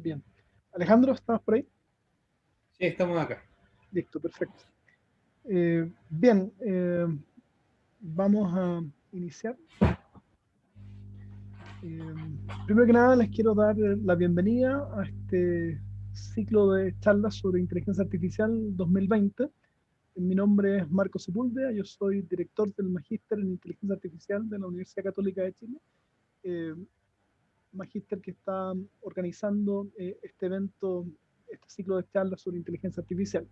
Bien. Alejandro, ¿estás por ahí? Sí, estamos acá. Listo, perfecto. Bien, vamos a iniciar. Eh, Primero que nada, les quiero dar la bienvenida a este ciclo de charlas sobre inteligencia artificial 2020. Mi nombre es Marco Sepúlveda, yo soy director del Magíster en Inteligencia Artificial de la Universidad Católica de Chile. Eh, Magíster que está organizando este evento, este ciclo de charlas sobre inteligencia artificial.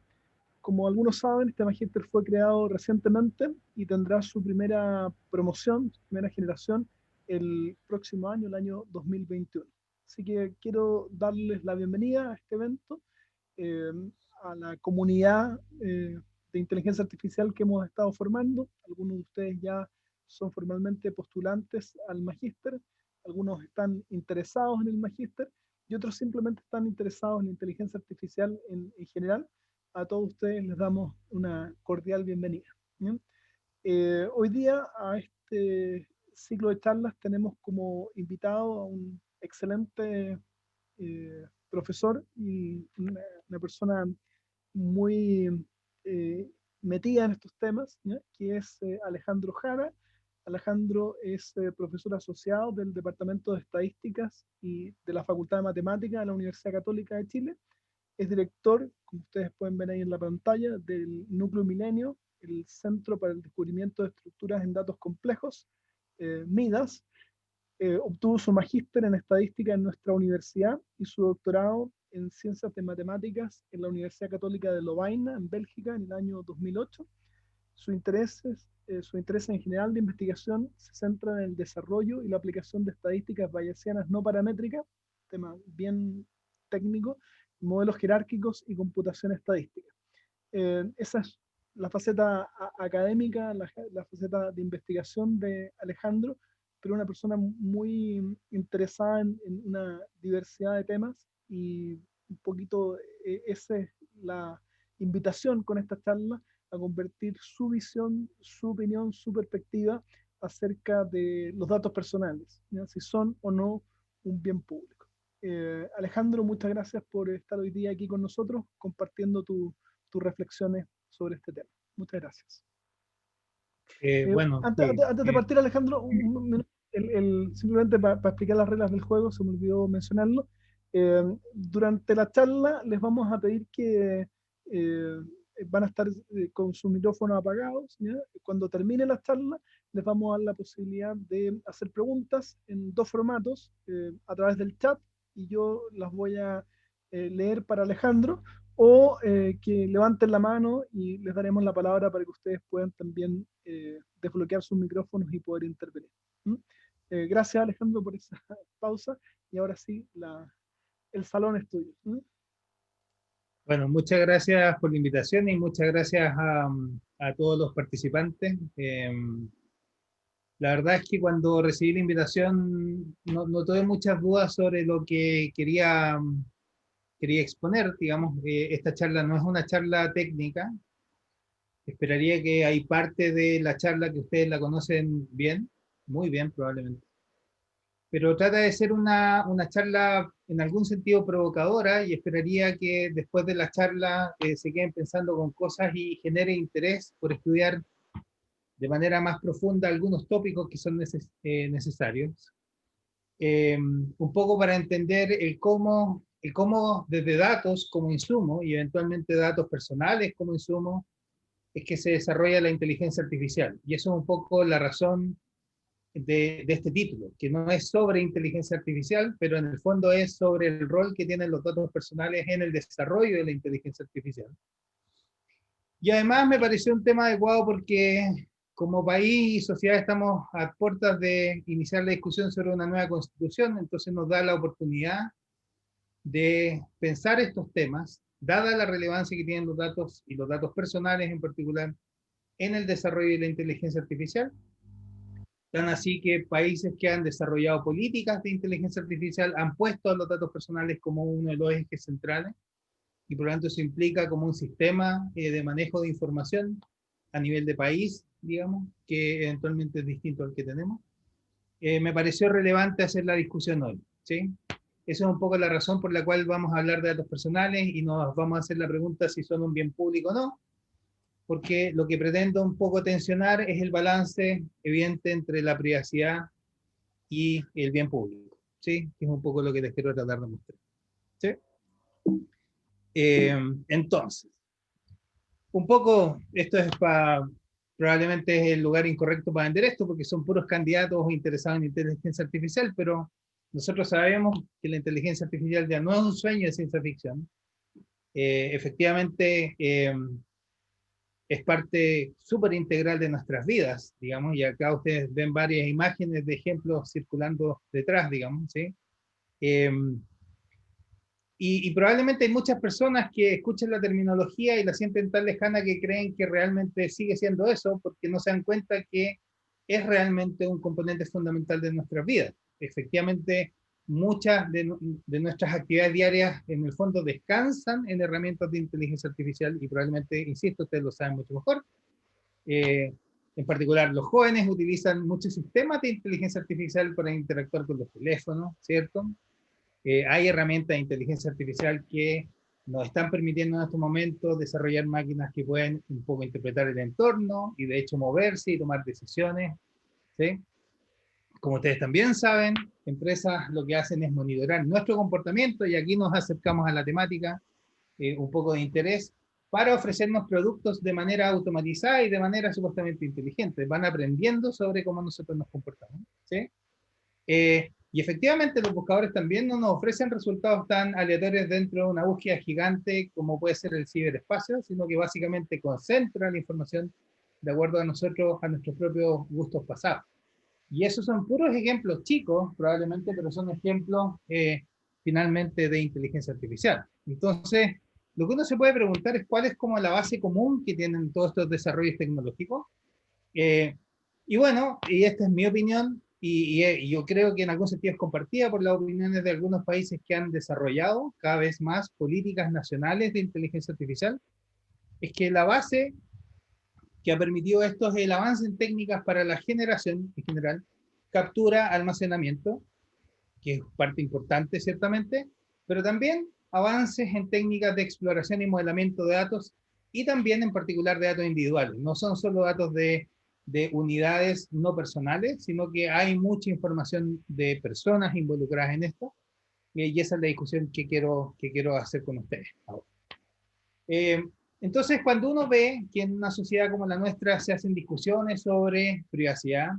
Como algunos saben, este magíster fue creado recientemente y tendrá su primera promoción, su primera generación, el próximo año, el año 2021. Así que quiero darles la bienvenida a este evento, eh, a la comunidad de inteligencia artificial que hemos estado formando. Algunos de ustedes ya son formalmente postulantes al magíster, algunos están interesados en el magíster y otros simplemente están interesados en la inteligencia artificial en general. A todos ustedes les damos una cordial bienvenida. ¿Bien? Hoy día a este ciclo de charlas tenemos como invitado a un excelente profesor y una persona muy metida en estos temas, ¿ya? Que es Alejandro Jara. Alejandro es profesor asociado del Departamento de Estadísticas y de la Facultad de Matemáticas de la Universidad Católica de Chile. Es director, como ustedes pueden ver ahí en la pantalla, del Núcleo Milenio, el Centro para el Descubrimiento de Estructuras en Datos Complejos, MIDAS. Obtuvo su magíster en estadística en nuestra universidad y su doctorado en ciencias de matemáticas en la Universidad Católica de Lovaina, en Bélgica, en el año 2008. Su interés en general de investigación se centra en el desarrollo y la aplicación de estadísticas bayesianas no paramétricas, tema bien técnico, modelos jerárquicos y computación estadística. Esa es la faceta académica, la faceta de investigación de Alejandro, pero una persona muy interesada en una diversidad de temas y un poquito esa es la invitación con esta charla a convertir su visión, su opinión, su perspectiva acerca de los datos personales, ¿ya? Si son o no un bien público. Alejandro, muchas gracias por estar hoy día aquí con nosotros compartiendo tus reflexiones sobre este tema. Muchas gracias. Bueno, sí. Antes de partir, Alejandro, simplemente para explicar las reglas del juego, se me olvidó mencionarlo. Durante la charla les vamos a pedir que van a estar con sus micrófonos apagados, ¿ya? Cuando termine la charla, les vamos a dar la posibilidad de hacer preguntas en dos formatos, a través del chat, y yo las voy a leer para Alejandro, o que levanten la mano y les daremos la palabra para que ustedes puedan también desbloquear sus micrófonos y poder intervenir. ¿Mm? Gracias, Alejandro, por esa pausa, y ahora sí, el salón es tuyo. ¿Mm? Bueno, muchas gracias por la invitación y muchas gracias a todos los participantes. La verdad es que cuando recibí la invitación no tuve muchas dudas sobre lo que quería exponer. Digamos, esta charla no es una charla técnica. Esperaría que hay parte de la charla que ustedes la conocen bien, muy bien probablemente, pero trata de ser una charla en algún sentido provocadora y esperaría que después de la charla se queden pensando con cosas y genere interés por estudiar de manera más profunda algunos tópicos que son necesarios. Un poco para entender el cómo desde datos como insumo y eventualmente datos personales como insumo es que se desarrolla la inteligencia artificial. Y eso es un poco la razón de este título, que no es sobre inteligencia artificial, pero en el fondo es sobre el rol que tienen los datos personales en el desarrollo de la inteligencia artificial. Y además me pareció un tema adecuado porque como país y sociedad estamos a puertas de iniciar la discusión sobre una nueva constitución, entonces nos da la oportunidad de pensar estos temas, dada la relevancia que tienen los datos y los datos personales en particular en el desarrollo de la inteligencia artificial. Tan así que países que han desarrollado políticas de inteligencia artificial han puesto a los datos personales como uno de los ejes centrales y por lo tanto eso implica como un sistema de manejo de información a nivel de país, digamos, que eventualmente es distinto al que tenemos. Me pareció relevante hacer la discusión hoy, ¿sí? esa es un poco la razón por la cual vamos a hablar de datos personales y nos vamos a hacer la pregunta si son un bien público o no, porque lo que pretendo un poco tensionar es el balance evidente entre la privacidad y el bien público, ¿sí? Que es un poco lo que les quiero tratar de mostrar, ¿sí? Entonces, un poco, esto es para, probablemente es el lugar incorrecto para vender esto, porque son puros candidatos interesados en inteligencia artificial, pero nosotros sabemos que la inteligencia artificial ya no es un sueño de ciencia ficción. Efectivamente, es parte súper integral de nuestras vidas, digamos, y acá ustedes ven varias imágenes de ejemplos circulando detrás, digamos, ¿sí? Eh, y probablemente hay muchas personas que escuchan la terminología y la sienten tan lejana que creen que realmente sigue siendo eso, porque no se dan cuenta que es realmente un componente fundamental de nuestras vidas. Efectivamente, muchas de nuestras actividades diarias en el fondo descansan en herramientas de inteligencia artificial y probablemente, insisto, ustedes lo saben mucho mejor. En particular, los jóvenes utilizan muchos sistemas de inteligencia artificial para interactuar con los teléfonos, ¿cierto? Hay herramientas de inteligencia artificial que nos están permitiendo en estos momentos desarrollar máquinas que pueden un poco interpretar el entorno y de hecho moverse y tomar decisiones, ¿sí? Como ustedes también saben, empresas lo que hacen es monitorar nuestro comportamiento y aquí nos acercamos a la temática, un poco de interés, para ofrecernos productos de manera automatizada y de manera supuestamente inteligente. Van aprendiendo sobre cómo nosotros nos comportamos, ¿sí? Y efectivamente los buscadores también no nos ofrecen resultados tan aleatorios dentro de una búsqueda gigante como puede ser el ciberespacio, sino que básicamente concentra la información de acuerdo a nosotros, a nuestros propios gustos pasados. Y esos son puros ejemplos chicos, probablemente, pero son ejemplos finalmente de inteligencia artificial. Entonces, lo que uno se puede preguntar es cuál es como la base común que tienen todos estos desarrollos tecnológicos. Y bueno, y esta es mi opinión, y yo creo que en algún sentido es compartida por las opiniones de algunos países que han desarrollado cada vez más políticas nacionales de inteligencia artificial, es que la base que ha permitido esto es el avance en técnicas para la generación en general, captura, almacenamiento, que es parte importante ciertamente, pero también avances en técnicas de exploración y modelamiento de datos y también en particular de datos individuales. No son solo datos de unidades no personales, sino que hay mucha información de personas involucradas en esto, y esa es la discusión que quiero hacer con ustedes ahora. Entonces, cuando uno ve que en una sociedad como la nuestra se hacen discusiones sobre privacidad,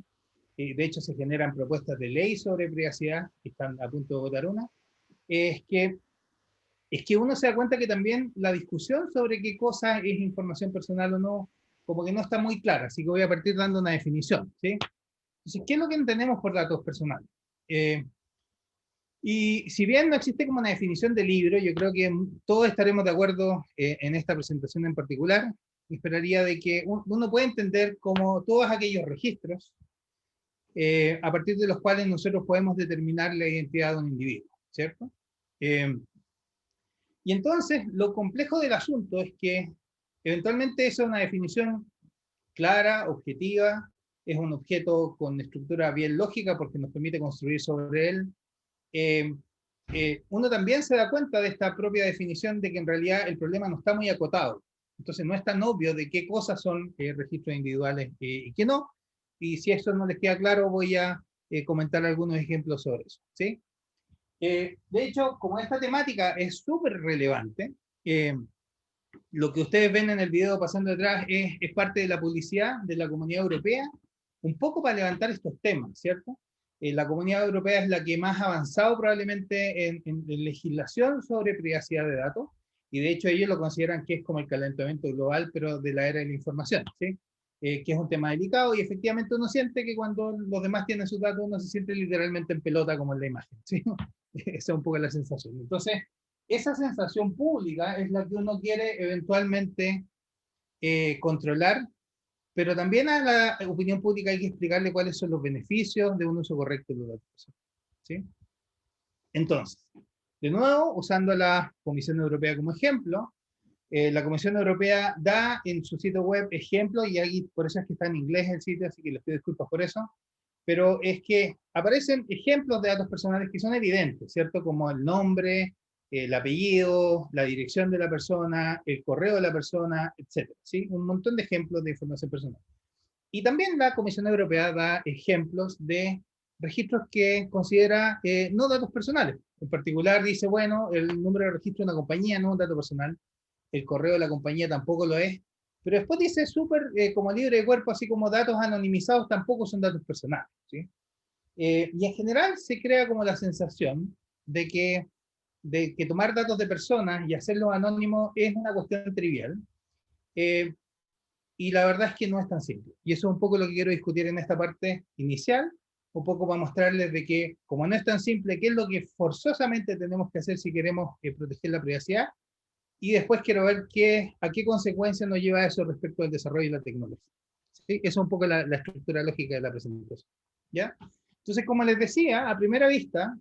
de hecho se generan propuestas de ley sobre privacidad, que están a punto de votar una, es que, es que uno se da cuenta que también la discusión sobre qué cosa es información personal o no, como que no está muy clara, así que voy a partir dando una definición, ¿sí? Entonces, ¿qué es lo que entendemos por datos personales? Y si bien no existe como una definición de libro, yo creo que todos estaremos de acuerdo en esta presentación en particular. Esperaría de que uno pueda entender como todos aquellos registros a partir de los cuales nosotros podemos determinar la identidad de un individuo, ¿cierto? Y entonces, lo complejo del asunto es que eventualmente esa es una definición clara, objetiva, es un objeto con estructura bien lógica porque nos permite construir sobre él. Uno también se da cuenta de esta propia definición de que en realidad el problema no está muy acotado. Entonces no es tan obvio de qué cosas son registros individuales y qué no. Y si eso no les queda claro, voy a comentar algunos ejemplos sobre eso, ¿sí? De hecho, como esta temática es súper relevante, lo que ustedes ven en el video pasando detrás es parte de la publicidad de la Comunidad Europea, un poco para levantar estos temas, ¿cierto? La Comunidad Europea es la que más ha avanzado probablemente en legislación sobre privacidad de datos, y de hecho ellos lo consideran que es como el calentamiento global, pero de la era de la información, ¿sí? Que es un tema delicado, y efectivamente uno siente que cuando los demás tienen sus datos, uno se siente literalmente en pelota como en la imagen, ¿sí? Esa es un poco la sensación. Entonces, esa sensación pública es la que uno quiere eventualmente controlar, pero también a la opinión pública hay que explicarle cuáles son los beneficios de un uso correcto de los datos, ¿sí? Entonces, de nuevo, usando la Comisión Europea como ejemplo, la Comisión Europea da en su sitio web ejemplos, y ahí por eso es que está en inglés el sitio, así que les pido disculpas por eso, pero es que aparecen ejemplos de datos personales que son evidentes, ¿cierto? Como el nombre, el apellido, la dirección de la persona, el correo de la persona, etcétera, ¿sí? Un montón de ejemplos de información personal. Y también la Comisión Europea da ejemplos de registros que considera no datos personales. En particular dice, bueno, el número de registro de una compañía no es un dato personal, el correo de la compañía tampoco lo es, pero después dice súper como libre de cuerpo, así como datos anonimizados tampoco son datos personales, ¿sí? Y en general se crea como la sensación de que tomar datos de personas y hacerlos anónimos es una cuestión trivial, eh, y la verdad es que no es tan simple. Y eso es un poco lo que quiero discutir en esta parte inicial, un poco para mostrarles de que, como no es tan simple, qué es lo que forzosamente tenemos que hacer si queremos proteger la privacidad, y después quiero ver a qué consecuencias nos lleva eso respecto al desarrollo de la tecnología. ¿Sí? Esa es un poco la estructura lógica de la presentación. ¿Ya? Entonces, como les decía, a primera vista,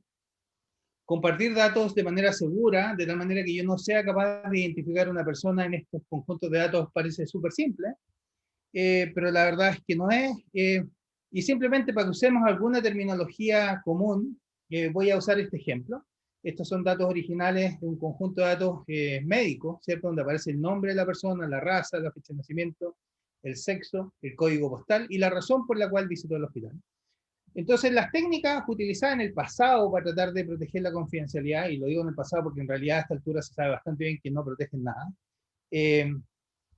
compartir datos de manera segura, de tal manera que yo no sea capaz de identificar a una persona en estos conjuntos de datos, parece súper simple, pero la verdad es que no es. Y simplemente para que usemos alguna terminología común, voy a usar este ejemplo. Estos son datos originales de un conjunto de datos médicos, ¿cierto? Donde aparece el nombre de la persona, la raza, la fecha de nacimiento, el sexo, el código postal y la razón por la cual visitó el hospital. Entonces, las técnicas utilizadas en el pasado para tratar de proteger la confidencialidad, y lo digo en el pasado porque en realidad a esta altura se sabe bastante bien que no protegen nada,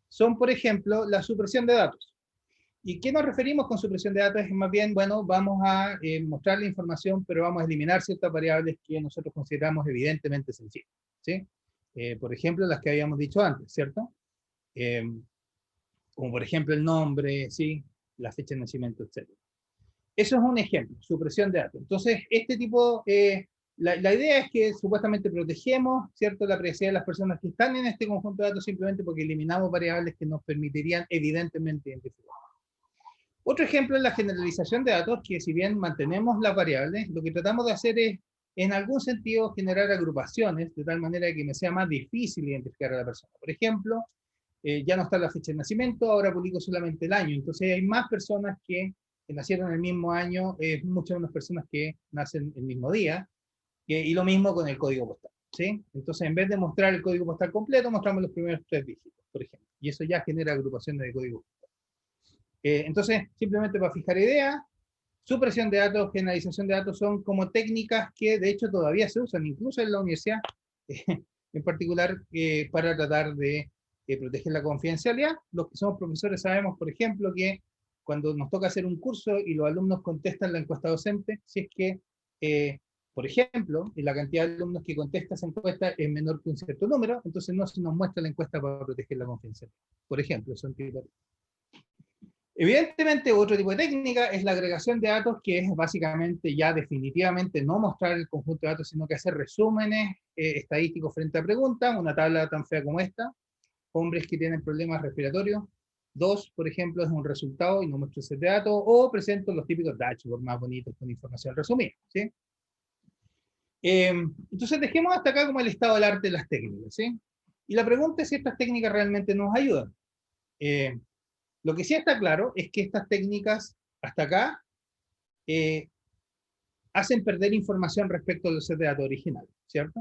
son, por ejemplo, la supresión de datos. ¿Y qué nos referimos con supresión de datos? Es más bien, bueno, vamos a mostrar la información, pero vamos a eliminar ciertas variables que nosotros consideramos evidentemente sensibles, ¿sí? Por ejemplo, las que habíamos dicho antes, ¿cierto? Como por ejemplo el nombre, ¿sí? La fecha de nacimiento, etc. Eso es un ejemplo, supresión de datos. Entonces, este tipo, la idea es que supuestamente protegemos, ¿cierto?, la privacidad de las personas que están en este conjunto de datos simplemente porque eliminamos variables que nos permitirían evidentemente identificar. Otro ejemplo es la generalización de datos, que si bien mantenemos las variables, lo que tratamos de hacer es, en algún sentido, generar agrupaciones, de tal manera que me sea más difícil identificar a la persona. Por ejemplo, ya no está la fecha de nacimiento, ahora publico solamente el año. Entonces hay más personas que nacieron el mismo año, muchas menos personas que nacen el mismo día, y lo mismo con el código postal, ¿sí? Entonces, en vez de mostrar el código postal completo, mostramos los primeros 3 dígitos, por ejemplo, y eso ya genera agrupaciones de código postal. Entonces, simplemente para fijar ideas, supresión de datos, generalización de datos son como técnicas que de hecho todavía se usan, incluso en la universidad, en particular para tratar de proteger la confidencialidad. Los que somos profesores sabemos, por ejemplo, que cuando nos toca hacer un curso y los alumnos contestan la encuesta docente, si es que, por ejemplo, la cantidad de alumnos que contesta esa encuesta es menor que un cierto número, entonces no se nos muestra la encuesta para proteger la confidencialidad. Por ejemplo, son tipos. Evidentemente, otro tipo de técnica es la agregación de datos, que es básicamente ya definitivamente no mostrar el conjunto de datos, sino que hacer resúmenes estadísticos frente a preguntas, una tabla tan fea como esta, hombres que tienen problemas respiratorios, 2, por ejemplo, es un resultado y no muestro ese dato, o presento los típicos dashboards más bonitos con información resumida, ¿sí? Entonces dejemos hasta acá como el estado del arte de las técnicas, ¿sí? Y la pregunta es si estas técnicas realmente nos ayudan. Lo que sí está claro es que estas técnicas, hasta acá, hacen perder información respecto al set de datos original, ¿cierto?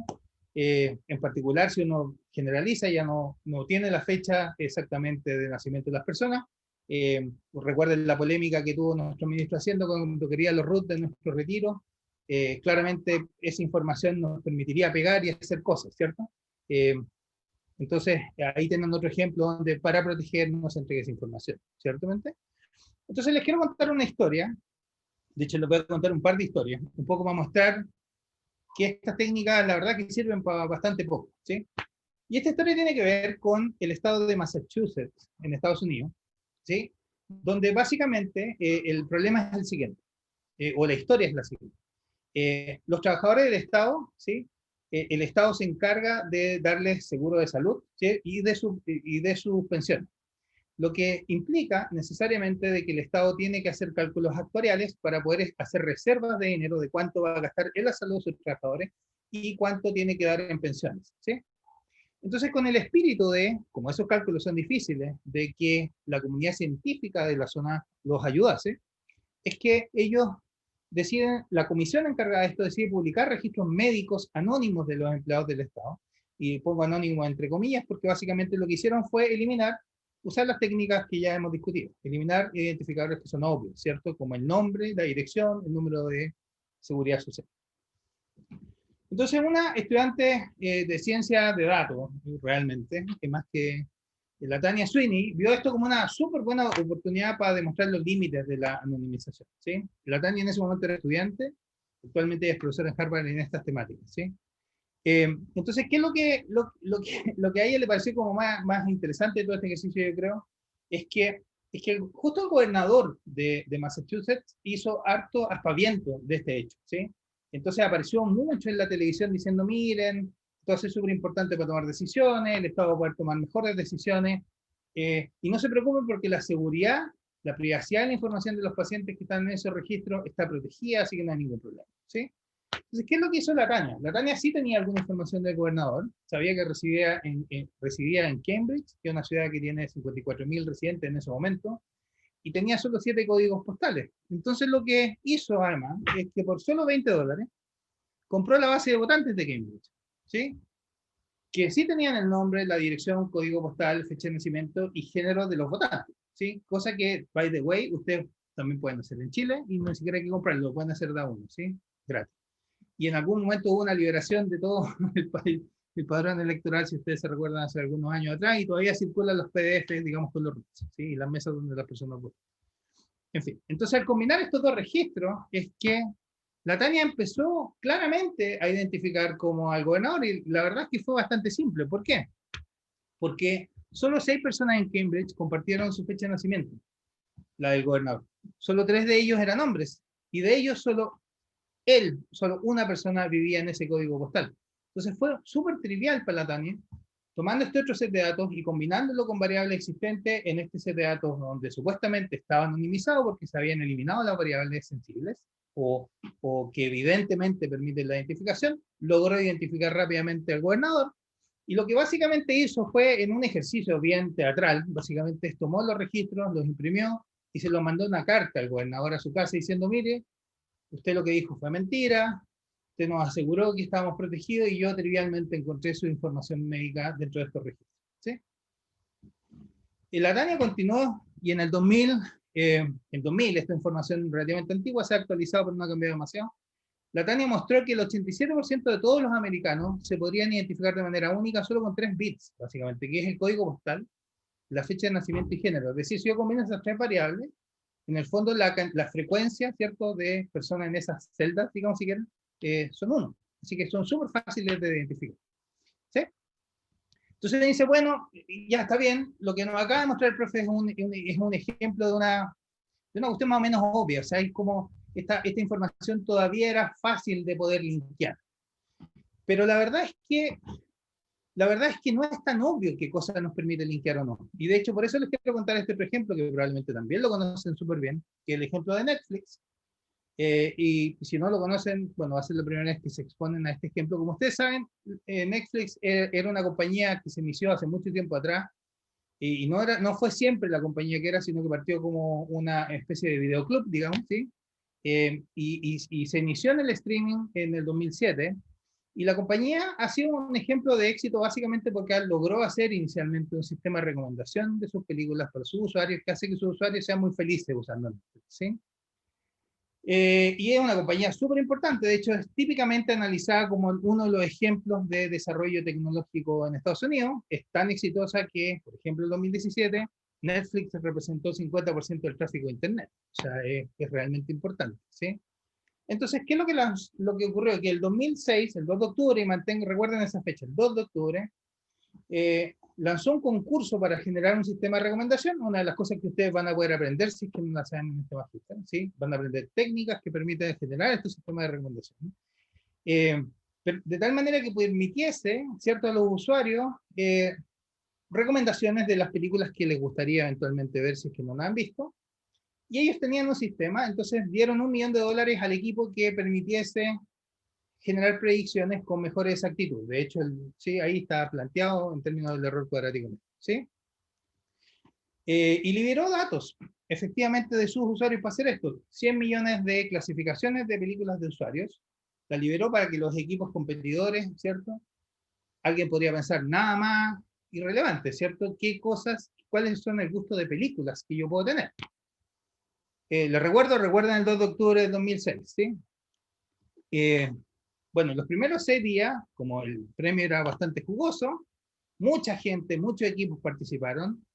En particular, si uno generaliza, ya no tiene la fecha exactamente de nacimiento de las personas. Recuerden la polémica que tuvo nuestro ministro Hacienda cuando quería los RUT de nuestro retiro. Claramente, esa información nos permitiría pegar y hacer cosas, ¿cierto? Entonces, ahí tienen otro ejemplo donde para protegernos se entrega esa información, ¿ciertamente? Entonces, les quiero contar una historia. De hecho, les voy a contar un par de historias, un poco para mostrar que estas técnicas, la verdad, que sirven para bastante poco, ¿sí? Y esta historia tiene que ver con el estado de Massachusetts, en Estados Unidos, ¿sí? Donde básicamente el problema es el siguiente, o la historia es la siguiente. Los trabajadores del Estado, ¿sí? El Estado se encarga de darles seguro de salud, ¿sí? y de sus pensiones. Lo que implica necesariamente de que el Estado tiene que hacer cálculos actuariales para poder hacer reservas de dinero de cuánto va a gastar en la salud de sus trabajadores y cuánto tiene que dar en pensiones, ¿sí? Entonces, con el espíritu de, como esos cálculos son difíciles, de que la comunidad científica de la zona los ayudase, es que ellos deciden, la comisión encargada de esto decide publicar registros médicos anónimos de los empleados del Estado, y pongo anónimo entre comillas porque básicamente lo que hicieron fue eliminar, usar las técnicas que ya hemos discutido, eliminar identificadores que son obvios, ¿cierto? Como el nombre, la dirección, el número de seguridad social. Entonces, una estudiante de ciencia de datos, realmente, que más que la Tania Sweeney, vio esto como una súper buena oportunidad para demostrar los límites de la anonimización, ¿sí? La Tania en ese momento era estudiante, actualmente es profesora en Harvard en estas temáticas, ¿sí? Entonces, ¿qué es lo que a ella le pareció como más interesante de todo este ejercicio, yo creo? Es que justo el gobernador de Massachusetts hizo harto aspaviento de este hecho, ¿sí? Entonces apareció mucho en la televisión diciendo, miren, esto es súper importante para tomar decisiones, el Estado va a poder tomar mejores decisiones, y no se preocupen porque la seguridad, la privacidad de la información de los pacientes que están en esos registros está protegida, así que no hay ningún problema, ¿sí? Entonces, ¿qué es lo que hizo la Tania? La Tania sí tenía alguna información del gobernador, sabía que residía en Cambridge, que es una ciudad que tiene 54.000 residentes en ese momento, y tenía solo 7 códigos postales. Entonces lo que hizo además es que por solo $20 compró la base de votantes de Cambridge, ¿sí? Que sí tenían el nombre, la dirección, código postal, fecha de nacimiento y género de los votantes, ¿sí? Cosa que, by the way, ustedes también pueden hacer en Chile y no siquiera hay que comprarlo, lo pueden hacer de a uno, ¿sí? Gratis. Y en algún momento hubo una liberación de todo el país, el padrón electoral, si ustedes se recuerdan, hace algunos años atrás, y todavía circulan los PDF, digamos, con los roots, ¿sí? Y las mesas donde las personas votan. En fin, entonces al combinar estos dos registros, es que la Tania empezó claramente a identificar como al gobernador, y la verdad es que fue bastante simple. ¿Por qué? Porque solo 6 personas en Cambridge compartieron su fecha de nacimiento, la del gobernador. Solo 3 de ellos eran hombres, y de ellos solo una persona vivía en ese código postal. Entonces fue súper trivial para la Tania, tomando este otro set de datos y combinándolo con variables existentes en este set de datos donde supuestamente estaba anonimizado porque se habían eliminado las variables sensibles o que evidentemente permiten la identificación, logró identificar rápidamente al gobernador. Y lo que básicamente hizo fue, en un ejercicio bien teatral, básicamente tomó los registros, los imprimió y se los mandó una carta al gobernador a su casa diciendo, mire, usted lo que dijo fue mentira, usted nos aseguró que estábamos protegidos y yo trivialmente encontré su información médica dentro de estos registros, ¿sí? Y la Tania continuó y en el 2000, esta información relativamente antigua se ha actualizado pero no ha cambiado demasiado. La Tania mostró que el 87% de todos los americanos se podrían identificar de manera única solo con 3 bits, básicamente, que es el código postal, la fecha de nacimiento y género. Es decir, si yo combino esas 3 variables, en el fondo la frecuencia, ¿cierto?, de personas en esas celdas, digamos si quieren, son 1. Así que son súper fáciles de identificar, ¿sí? Entonces me dice, bueno, ya está bien, lo que nos acaba de mostrar el profe es un ejemplo de una cuestión más o menos obvia, o sea, es como esta información todavía era fácil de poder linkear. Pero la verdad es que no es tan obvio qué cosa nos permite linkear o no. Y de hecho, por eso les quiero contar este otro ejemplo, que probablemente también lo conocen súper bien, que es el ejemplo de Netflix. Y si no lo conocen, bueno, va a ser la primera vez que se exponen a este ejemplo. Como ustedes saben, Netflix era una compañía que se inició hace mucho tiempo atrás, y no fue siempre la compañía que era, sino que partió como una especie de videoclub, digamos, ¿sí? Y se inició en el streaming en el 2007, y la compañía ha sido un ejemplo de éxito básicamente porque logró hacer inicialmente un sistema de recomendación de sus películas para sus usuarios, que hace que sus usuarios sean muy felices usando Netflix, ¿sí? Y es una compañía súper importante, de hecho es típicamente analizada como uno de los ejemplos de desarrollo tecnológico en Estados Unidos. Es tan exitosa que, por ejemplo, en 2017, Netflix representó 50% del tráfico de Internet. O sea, es realmente importante, ¿sí? Entonces, ¿qué es lo que ocurrió? Que el 2006, el 2 de octubre, y recuerden esa fecha, el 2 de octubre, lanzó un concurso para generar un sistema de recomendación. Una de las cosas que ustedes van a poder aprender, si es que no la saben en este magíster, ¿sí? Van a aprender técnicas que permiten generar estos sistemas de recomendación. De tal manera que permitiese, ¿cierto?, a los usuarios recomendaciones de las películas que les gustaría eventualmente ver si es que no la han visto. Y ellos tenían un sistema, entonces dieron $1 millón al equipo que permitiese generar predicciones con mejor exactitud. De hecho, sí, ahí está planteado en términos del error cuadrático, ¿sí? Y liberó datos, efectivamente, de sus usuarios para hacer esto. 100 millones de clasificaciones de películas de usuarios. La liberó para que los equipos competidores, ¿cierto? Alguien podría pensar, nada más irrelevante, ¿cierto? ¿Qué cosas, cuáles son el gusto de películas que yo puedo tener? Les recuerdan el 2 de octubre del 2006, ¿sí? Bueno, los primeros 6 días, como el premio era bastante jugoso, mucha gente, muchos equipos participaron,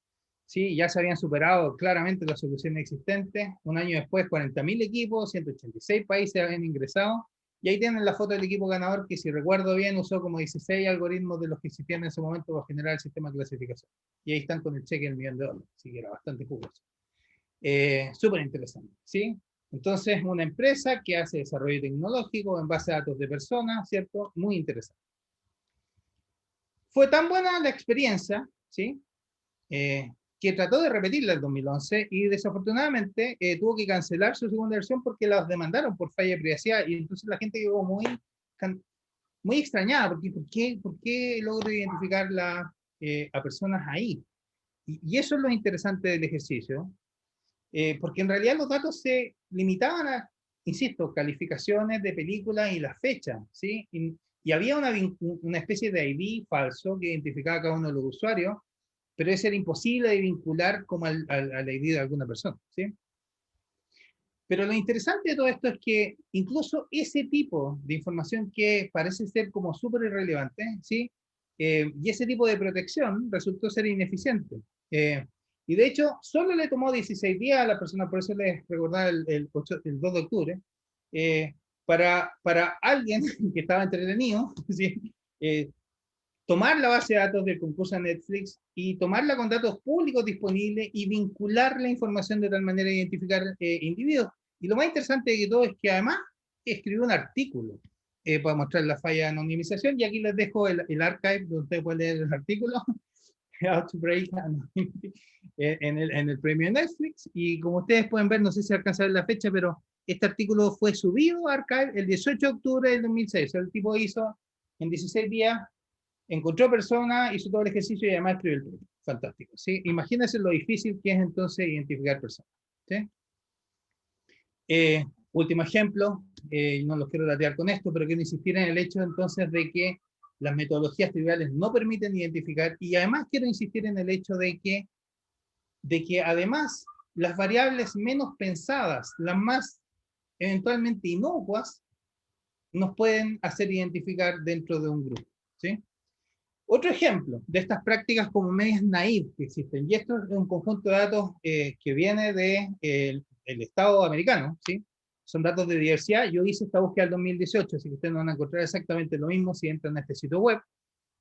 ¿sí? Ya se habían superado claramente las soluciones existentes. Un año después, 40.000 equipos, 186 países habían ingresado. Y ahí tienen la foto del equipo ganador, que si recuerdo bien, usó como 16 algoritmos de los que existían en ese momento para generar el sistema de clasificación. Y ahí están con el cheque del $1.000.000, así que era bastante jugoso. Súper interesante, ¿sí? Entonces, una empresa que hace desarrollo tecnológico en base a datos de personas, ¿cierto? Muy interesante. Fue tan buena la experiencia, ¿sí? Que trató de repetirla en 2011 y desafortunadamente tuvo que cancelar su segunda versión porque las demandaron por falla de privacidad, y entonces la gente quedó muy extrañada porque ¿por qué logro identificar a personas ahí? Y eso es lo interesante del ejercicio, porque en realidad los datos se limitaban a, insisto, calificaciones de películas y las fechas, ¿sí? Y había una especie de ID falso que identificaba a cada uno de los usuarios, pero ese era imposible de vincular como al ID de alguna persona, ¿sí? Pero lo interesante de todo esto es que incluso ese tipo de información que parece ser como súper irrelevante, ¿sí? Y ese tipo de protección resultó ser ineficiente. Y de hecho, solo le tomó 16 días a la persona, por eso les recordaba el 2 de octubre, para alguien que estaba entretenido, ¿sí? Tomar la base de datos del concurso de Netflix y tomarla con datos públicos disponibles y vincular la información de tal manera de identificar individuos. Y lo más interesante de todo es que además escribió un artículo para mostrar la falla de anonimización, y aquí les dejo el archive donde ustedes pueden leer el artículo, How to Break Anonymity, en el premio Netflix. Y como ustedes pueden ver, no sé si alcanza a ver la fecha, pero este artículo fue subido a archive el 18 de octubre del 2006. O sea, el tipo hizo en 16 días, encontró personas, hizo todo el ejercicio y además escribió el premio. Fantástico, ¿sí? Imagínense lo difícil que es entonces identificar personas, ¿sí? Último ejemplo, no los quiero latear con esto, pero quiero insistir en el hecho entonces de que las metodologías triviales no permiten identificar, y además quiero insistir en el hecho de que además las variables menos pensadas, las más eventualmente inocuas, nos pueden hacer identificar dentro de un grupo, ¿sí? Otro ejemplo de estas prácticas como medias naive que existen, y esto es un conjunto de datos que viene del Estado americano, ¿sí? Son datos de diversidad. Yo hice esta búsqueda en 2018, así que ustedes no van a encontrar exactamente lo mismo si entran a este sitio web,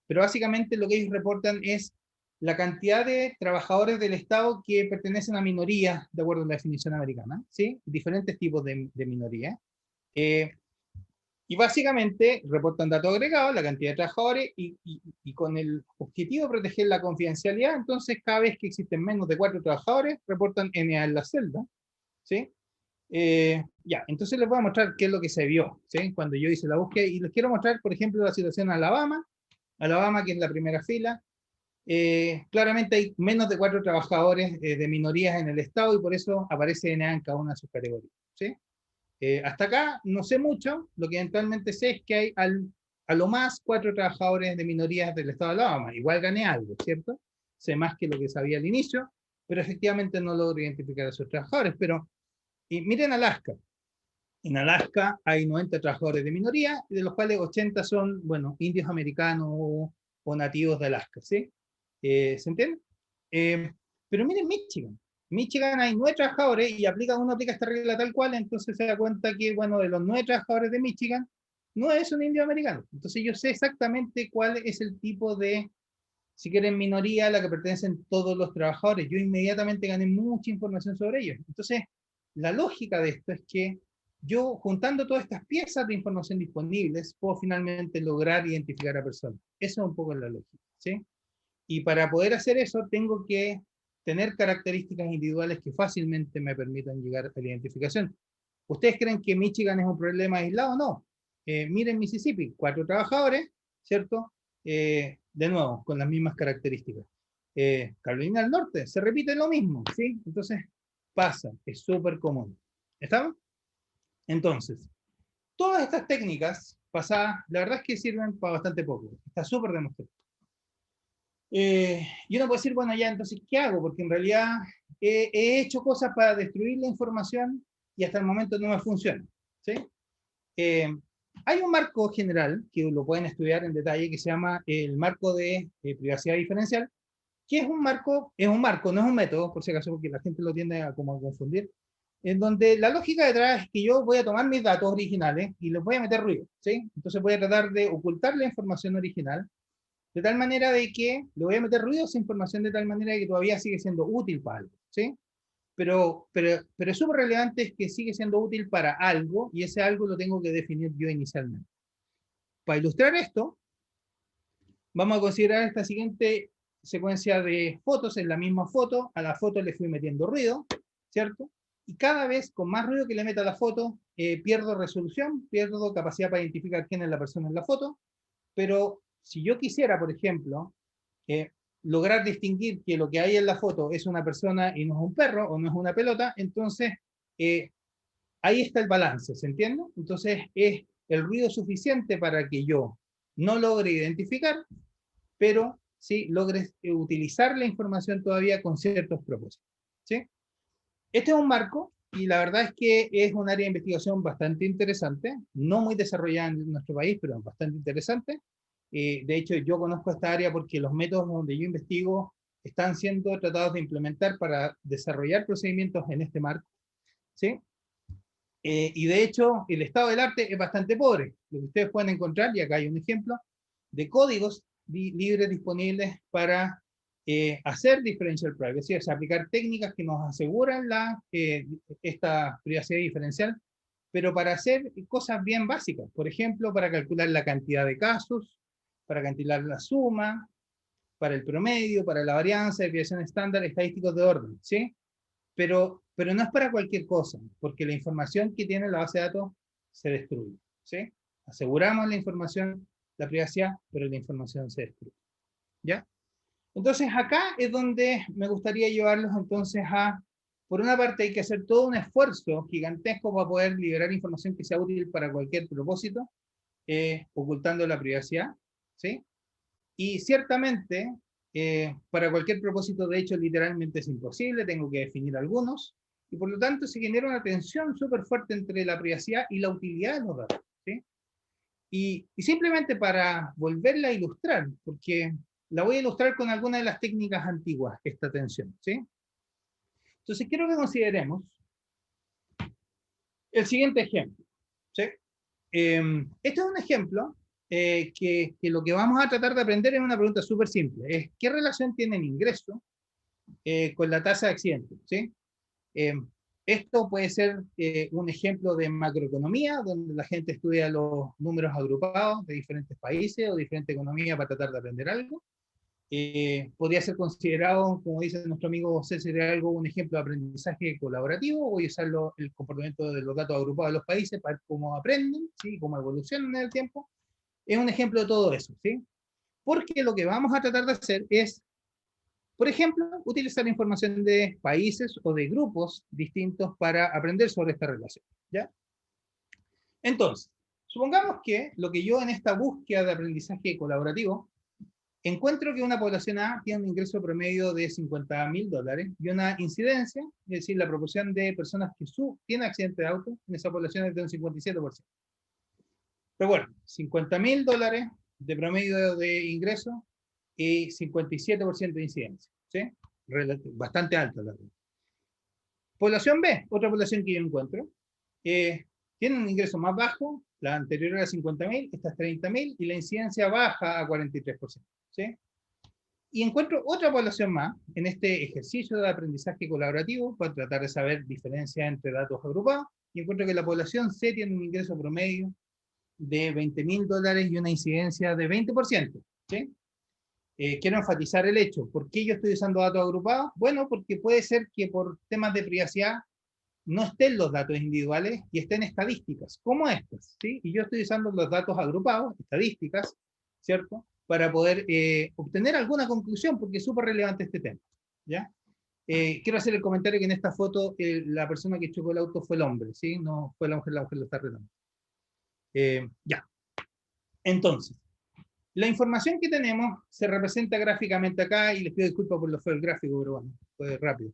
pero básicamente lo que ellos reportan es la cantidad de trabajadores del Estado que pertenecen a minorías, de acuerdo a la definición americana, ¿sí? Diferentes tipos de minorías. Y básicamente reportan datos agregados, la cantidad de trabajadores, y con el objetivo de proteger la confidencialidad, entonces cada vez que existen menos de 4 trabajadores, reportan NA en la celda, ¿sí? Ya, entonces les voy a mostrar qué es lo que se vio, ¿sí? Cuando yo hice la búsqueda, y les quiero mostrar, por ejemplo, la situación en Alabama, que es la primera fila. Claramente hay menos de 4 trabajadores de minorías en el estado, y por eso aparece NA en cada una de sus categorías, ¿sí? Hasta acá no sé mucho, lo que eventualmente sé es que hay a lo más 4 trabajadores de minorías del estado de Alabama. Igual gané algo, ¿cierto? Sé más que lo que sabía al inicio, pero efectivamente no logro identificar a esos trabajadores. Pero y miren Alaska. En Alaska hay 90 trabajadores de minoría, de los cuales 80 son, bueno, indios americanos o nativos de Alaska, ¿sí? ¿Se entiende? Pero miren Michigan. Michigan hay 9 trabajadores y uno aplica esta regla tal cual, entonces se da cuenta que, bueno, de los 9 trabajadores de Michigan, 9 son indios americanos. Entonces yo sé exactamente cuál es el tipo de, si quieren, minoría a la que pertenecen todos los trabajadores. Yo inmediatamente gané mucha información sobre ellos. Entonces, la lógica de esto es que yo, juntando todas estas piezas de información disponibles, puedo finalmente lograr identificar a personas. Eso es un poco la lógica, ¿sí? Y para poder hacer eso, tengo que tener características individuales que fácilmente me permitan llegar a la identificación. ¿Ustedes creen que Michigan es un problema aislado? No. Miren Mississippi, 4 trabajadores, ¿cierto? De nuevo, con las mismas características. Carolina del Norte, se repite lo mismo, ¿sí? Entonces, pasa, es súper común. ¿Estamos? Entonces, todas estas técnicas pasadas, la verdad es que sirven para bastante poco. Está súper demostrado. Y uno puede decir, bueno, ya, entonces, ¿qué hago? Porque en realidad he hecho cosas para destruir la información y hasta el momento no me funciona, ¿sí? Hay un marco general que lo pueden estudiar en detalle que se llama el marco de privacidad diferencial, que es un marco, no es un método, por si acaso, porque la gente lo tiende a como a confundir, en donde la lógica detrás es que yo voy a tomar mis datos originales y les voy a meter ruido, ¿sí? Entonces voy a tratar de ocultar la información original, de tal manera de que le voy a meter ruido a esa información de tal manera de que todavía sigue siendo útil para algo, ¿sí? Pero es súper relevante es que sigue siendo útil para algo y ese algo lo tengo que definir yo inicialmente. Para ilustrar esto, vamos a considerar esta siguiente secuencia de fotos. En la misma foto, a la foto le fui metiendo ruido, ¿cierto? Y cada vez con más ruido que le meta a la foto, pierdo resolución, pierdo capacidad para identificar quién es la persona en la foto, pero si yo quisiera, por ejemplo, lograr distinguir que lo que hay en la foto es una persona y no es un perro o no es una pelota, entonces ahí está el balance, ¿se entiende? Entonces es el ruido suficiente para que yo no logre identificar, pero sí logre utilizar la información todavía con ciertos propósitos, ¿sí? Este es un marco y la verdad es que es un área de investigación bastante interesante, no muy desarrollada en nuestro país, pero bastante interesante. De hecho, yo conozco esta área porque los métodos donde yo investigo están siendo tratados de implementar para desarrollar procedimientos en este marco, ¿sí? Y de hecho, el estado del arte es bastante pobre. Lo que ustedes pueden encontrar, y acá hay un ejemplo, de códigos libres disponibles para hacer differential privacy, o sea, aplicar técnicas que nos aseguran esta privacidad diferencial, pero para hacer cosas bien básicas. Por ejemplo, para calcular la cantidad de casos, para calcular la suma, para el promedio, para la varianza, desviación estándar, estadísticos de orden, ¿sí? Pero no es para cualquier cosa, porque la información que tiene la base de datos se destruye, ¿sí? Aseguramos la información, la privacidad, pero la información se destruye, ¿ya? Entonces acá es donde me gustaría llevarlos entonces por una parte hay que hacer todo un esfuerzo gigantesco para poder liberar información que sea útil para cualquier propósito, ocultando la privacidad, ¿sí? Y ciertamente, para cualquier propósito, de hecho, literalmente es imposible, tengo que definir algunos, y por lo tanto se genera una tensión súper fuerte entre la privacidad y la utilidad de los datos, ¿sí? Y simplemente para volverla a ilustrar, porque la voy a ilustrar con alguna de las técnicas antiguas, esta tensión, ¿sí? Entonces quiero que consideremos el siguiente ejemplo, ¿sí? Este es un ejemplo que lo que vamos a tratar de aprender es una pregunta súper simple. Es, ¿qué relación tiene el ingreso con la tasa de accidentes? ¿Sí? Eh, Esto puede ser un ejemplo de macroeconomía, donde la gente estudia los números agrupados de diferentes países o diferentes economías para tratar de aprender algo. Podría ser considerado, como dice nuestro amigo César, algo un ejemplo de aprendizaje colaborativo. Voy a usar el comportamiento de los datos agrupados de los países para ver cómo aprenden, ¿sí? Cómo evolucionan en el tiempo. Es un ejemplo de todo eso, ¿sí? Porque lo que vamos a tratar de hacer es, por ejemplo, utilizar información de países o de grupos distintos para aprender sobre esta relación, ¿ya? Entonces, supongamos que lo que yo en esta búsqueda de aprendizaje colaborativo encuentro que una población A tiene un ingreso promedio de $50.000 y una incidencia, es decir, la proporción de personas que tienen accidente de auto en esa población es de un 57%. Pero bueno, $50.000 de promedio de ingreso y 57% de incidencia, ¿sí? Bastante alta la verdad. Población B, otra población que yo encuentro, tiene un ingreso más bajo, la anterior era 50.000, esta es 30.000 y la incidencia baja a 43%, ¿sí? Y encuentro otra población más en este ejercicio de aprendizaje colaborativo para tratar de saber diferencias entre datos agrupados, y encuentro que la población C tiene un ingreso promedio de $20.000 y una incidencia de 20%, ¿sí? Quiero enfatizar el hecho. ¿Por qué yo estoy usando datos agrupados? Bueno, porque puede ser que por temas de privacidad no estén los datos individuales y estén estadísticas, como estas, ¿sí? Y yo estoy usando los datos agrupados, estadísticas, ¿cierto? para poder obtener alguna conclusión, porque es súper relevante este tema. ¿Ya? Quiero hacer el comentario que en esta foto la persona que chocó el auto fue el hombre, ¿sí? No fue la mujer lo está retando. Ya. Entonces, la información que tenemos se representa gráficamente acá, y les pido disculpas por lo feo el gráfico, pero bueno, fue rápido.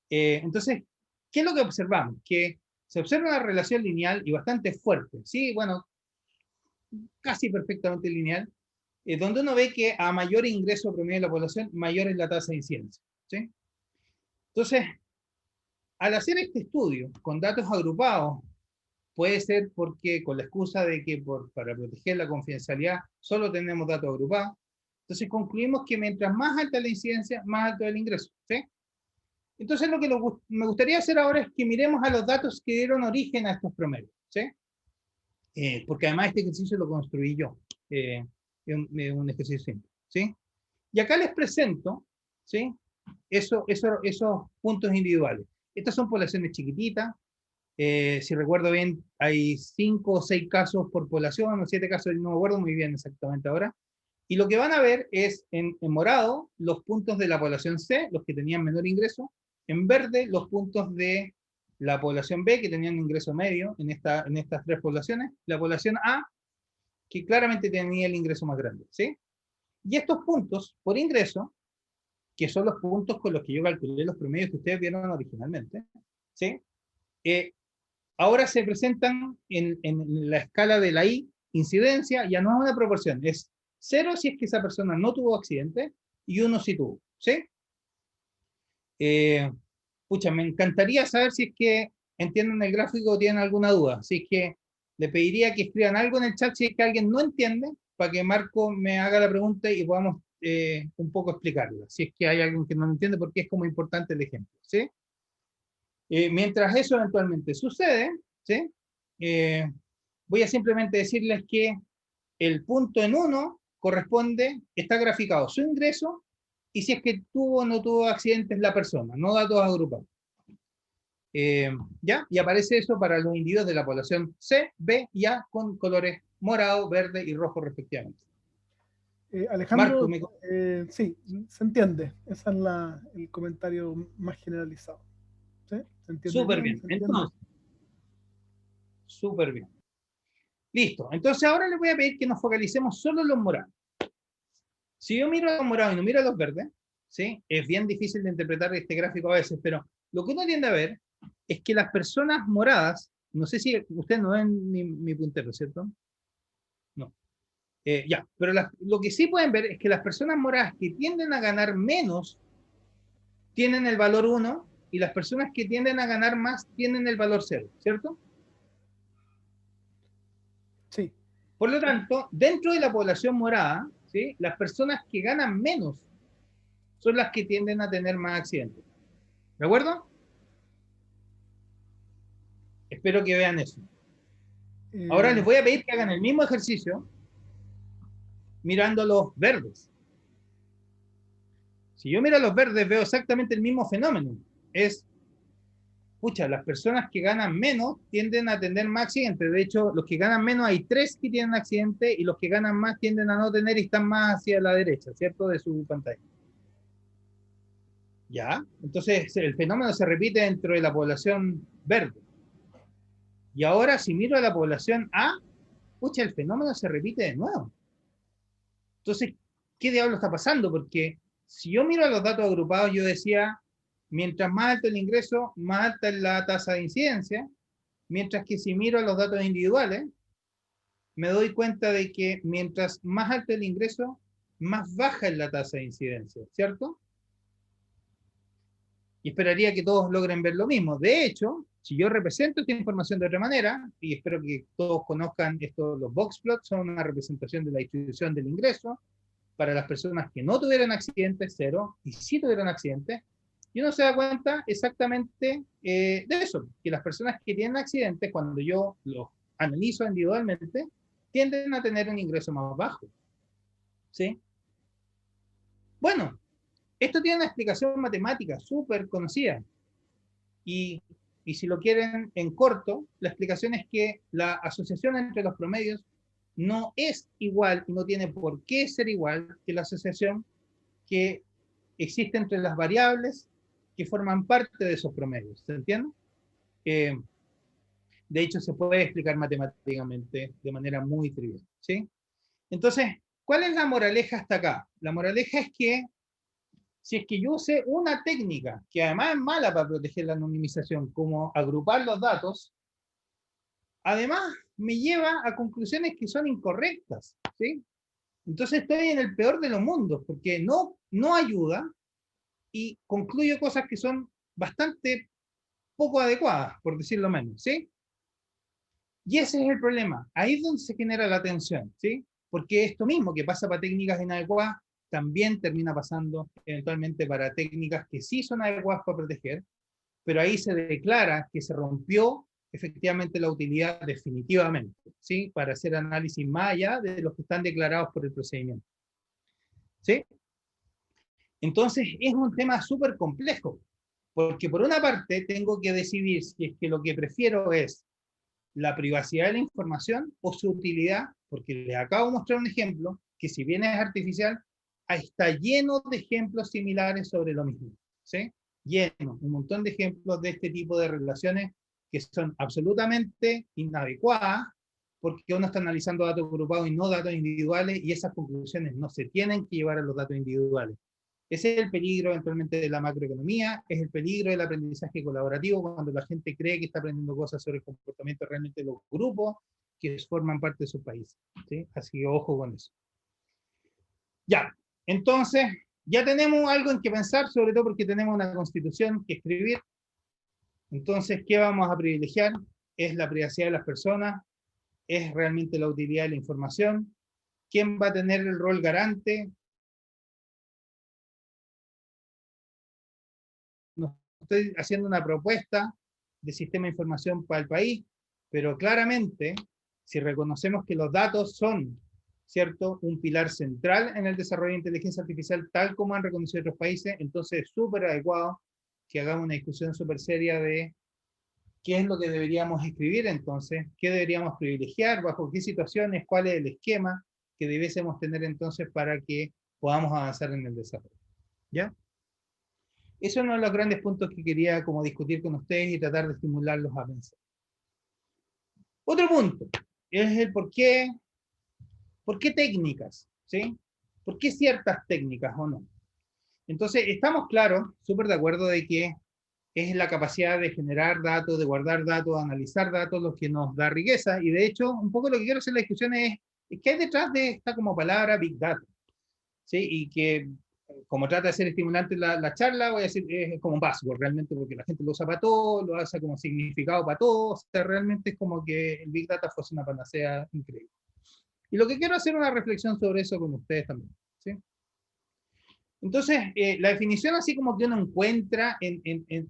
Entonces, ¿qué es lo que observamos? Que se observa una relación lineal y bastante fuerte, ¿sí? Bueno, casi perfectamente lineal, donde uno ve que a mayor ingreso promedio de la población, mayor es la tasa de incidencia, ¿sí? Entonces, al hacer este estudio con datos agrupados, puede ser porque con la excusa de que para proteger la confidencialidad solo tenemos datos agrupados, entonces concluimos que mientras más alta la incidencia, más alto el ingreso, ¿sí? Entonces lo que me gustaría hacer ahora es que miremos a los datos que dieron origen a estos promedios, ¿sí? Porque además este ejercicio lo construí yo, es un ejercicio simple, ¿sí? Y acá les presento, ¿sí? Esos puntos individuales. Estas son poblaciones chiquititas. Si recuerdo bien, hay 5 o 6 casos por población, o 7 casos, no me acuerdo muy bien exactamente ahora. Y lo que van a ver es en morado los puntos de la población C, los que tenían menor ingreso, en verde los puntos de la población B, que tenían ingreso medio en estas 3 poblaciones, la población A, que claramente tenía el ingreso más grande, ¿sí? Y estos puntos por ingreso, que son los puntos con los que yo calculé los promedios que ustedes vieron originalmente, ¿sí? Ahora se presentan en la escala de la incidencia, ya no es una proporción, es 0 si es que esa persona no tuvo accidente y 1 si tuvo, ¿sí? Pucha, me encantaría saber si es que entienden el gráfico o tienen alguna duda, así es que le pediría que escriban algo en el chat si es que alguien no entiende, para que Marco me haga la pregunta y podamos un poco explicarla, si es que hay alguien que no lo entiende, porque es como importante el ejemplo, ¿sí? Mientras eso eventualmente sucede, ¿sí? Voy a simplemente decirles que el punto en 1 corresponde, está graficado su ingreso y si es que tuvo o no tuvo accidentes la persona, no datos agrupados. ¿Ya? Y aparece eso para los individuos de la población C, B y A con colores morado, verde y rojo respectivamente. Alejandro, Marco, sí, se entiende. Ese es el comentario más generalizado. ¿Sí? ¿Se entiende súper bien? bien. ¿Se entiende? Entonces, súper bien. Listo. Entonces ahora les voy a pedir que nos focalicemos solo en los morados. Si yo miro a los morados y no miro a los verdes, ¿sí? Es bien difícil de interpretar este gráfico a veces, pero lo que uno tiende a ver es que las personas moradas, no sé si ustedes no ven mi puntero, ¿cierto? No. Ya, pero lo que sí pueden ver es que las personas moradas que tienden a ganar menos tienen el valor 1 y las personas que tienden a ganar más tienen el valor 0, ¿cierto? Sí. Por lo tanto, dentro de la población morada, ¿sí? Las personas que ganan menos son las que tienden a tener más accidentes. ¿De acuerdo? Espero que vean eso. Ahora les voy a pedir que hagan el mismo ejercicio mirando los verdes. Si yo miro a los verdes, veo exactamente el mismo fenómeno. Es, pucha, las personas que ganan menos tienden a tener más accidentes. De hecho, los que ganan menos, hay 3 que tienen accidente y los que ganan más tienden a no tener y están más hacia la derecha, ¿cierto? De su pantalla. ¿Ya? Entonces, el fenómeno se repite dentro de la población verde. Y ahora, si miro a la población A, pucha, el fenómeno se repite de nuevo. Entonces, ¿qué diablo está pasando? Porque si yo miro a los datos agrupados, yo decía, mientras más alto el ingreso, más alta es la tasa de incidencia, mientras que si miro a los datos individuales, me doy cuenta de que mientras más alto el ingreso, más baja es la tasa de incidencia, ¿cierto? Y esperaría que todos logren ver lo mismo. De hecho, si yo represento esta información de otra manera, y espero que todos conozcan esto, los box plots son una representación de la distribución del ingreso para las personas que no tuvieron accidentes, 0, y sí tuvieron accidentes, y uno se da cuenta exactamente de eso, que las personas que tienen accidentes, cuando yo los analizo individualmente, tienden a tener un ingreso más bajo. ¿Sí? Bueno, esto tiene una explicación matemática súper conocida. Y si lo quieren en corto, la explicación es que la asociación entre los promedios no es igual y no tiene por qué ser igual que la asociación que existe entre las variables que forman parte de esos promedios. ¿Se entiende? De hecho, se puede explicar matemáticamente de manera muy trivial, ¿sí? Entonces, ¿cuál es la moraleja hasta acá? La moraleja es que si es que yo usé una técnica, que además es mala para proteger la anonimización, como agrupar los datos, además me lleva a conclusiones que son incorrectas, ¿sí? Entonces estoy en el peor de los mundos, porque no ayuda y concluyo cosas que son bastante poco adecuadas, por decirlo menos, ¿sí? Y ese es el problema. Ahí es donde se genera la tensión, ¿sí? Porque esto mismo que pasa para técnicas inadecuadas, también termina pasando eventualmente para técnicas que sí son adecuadas para proteger, pero ahí se declara que se rompió efectivamente la utilidad definitivamente, ¿sí? Para hacer análisis más allá de los que están declarados por el procedimiento, ¿sí? Entonces es un tema súper complejo, porque por una parte tengo que decidir si es que lo que prefiero es la privacidad de la información o su utilidad, porque les acabo de mostrar un ejemplo que si bien es artificial, está lleno de ejemplos similares sobre lo mismo, ¿sí? Lleno, un montón de ejemplos de este tipo de relaciones que son absolutamente inadecuadas, porque uno está analizando datos agrupados y no datos individuales, y esas conclusiones no se tienen que llevar a los datos individuales. Ese es el peligro eventualmente de la macroeconomía, es el peligro del aprendizaje colaborativo cuando la gente cree que está aprendiendo cosas sobre el comportamiento realmente de los grupos que forman parte de su país, ¿sí? Así que ojo con eso. Ya, entonces ya tenemos algo en que pensar, sobre todo porque tenemos una constitución que escribir. Entonces, ¿qué vamos a privilegiar? ¿Es la privacidad de las personas? ¿Es realmente la utilidad de la información? ¿Quién va a tener el rol garante? No estoy haciendo una propuesta de sistema de información para el país, pero claramente, si reconocemos que los datos son, ¿cierto?, un pilar central en el desarrollo de inteligencia artificial, tal como han reconocido otros países, entonces es súper adecuado que hagamos una discusión súper seria de qué es lo que deberíamos escribir entonces, qué deberíamos privilegiar, bajo qué situaciones, cuál es el esquema que debiésemos tener entonces para que podamos avanzar en el desarrollo. ¿Ya? Eso es uno de los grandes puntos que quería como discutir con ustedes y tratar de estimularlos a pensar. Otro punto es el por qué técnicas, ¿sí? ¿Por qué ciertas técnicas o no? Entonces, estamos claros, súper de acuerdo de que es la capacidad de generar datos, de guardar datos, de analizar datos, lo que nos da riqueza. Y de hecho, un poco lo que quiero hacer en la discusión es qué hay detrás de esta como palabra Big Data, ¿sí? Y que como trata de ser estimulante la charla, voy a decir, es como un buzzword realmente, porque la gente lo usa para todo, lo hace como significado para todo, o sea, realmente es como que el Big Data fuese una panacea increíble. Y lo que quiero hacer es una reflexión sobre eso con ustedes también, ¿sí? Entonces, la definición así como que uno encuentra en